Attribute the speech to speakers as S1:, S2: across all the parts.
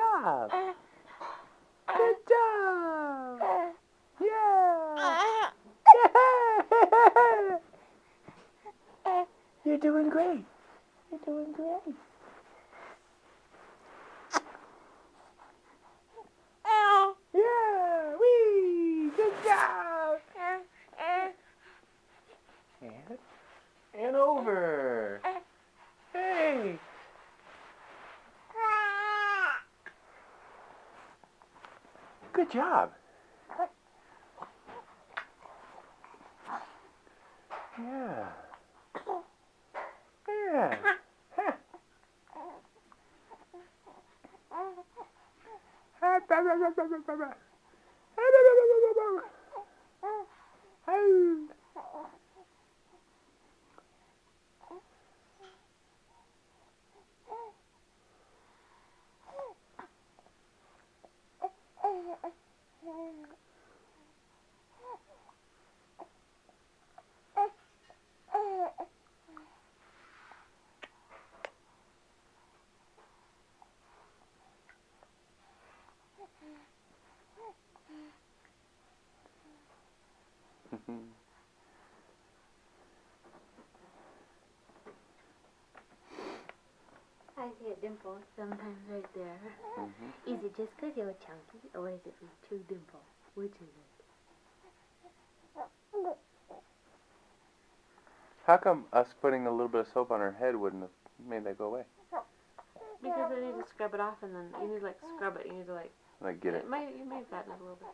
S1: job. Good job. Yeah. You're doing great. You're doing great. Yeah. Wee. Good job. And over. Hey. Good job. Yeah. Yeah.
S2: I see a dimple sometimes right there. Is it just because you're chunky, or is it too dimple? Which is it?
S1: How come us putting a little bit of soap on her head wouldn't have made that go away?
S2: Because I need to scrub it off, and then you need to scrub it. You need to
S1: Like get it.
S2: You may fatten it a little bit.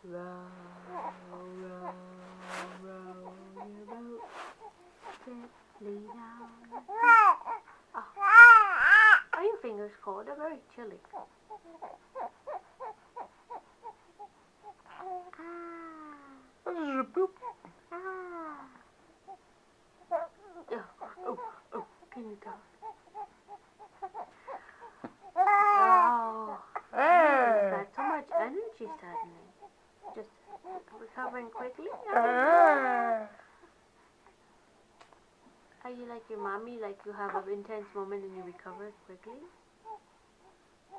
S2: Row, row, row your boat gently down. Oh. Are your fingers cold? They're very chilly.
S1: Boop.
S2: Oh, can you tell? Oh, you've got so much energy suddenly. Just recovering quickly? Are you like your mommy, like you have an intense moment and you recover quickly?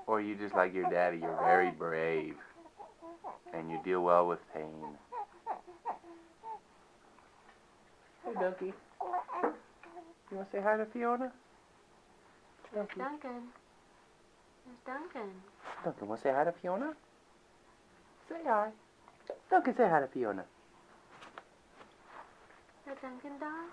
S1: Or you just like your daddy, you're very brave. And you deal well with pain. Hey, Dunky. You want to say hi to Fiona?
S2: There's Duncan. There's Duncan.
S1: Duncan, want to say hi to Fiona? Say hi. Duncan, say hi to Fiona.
S2: The Duncan dog?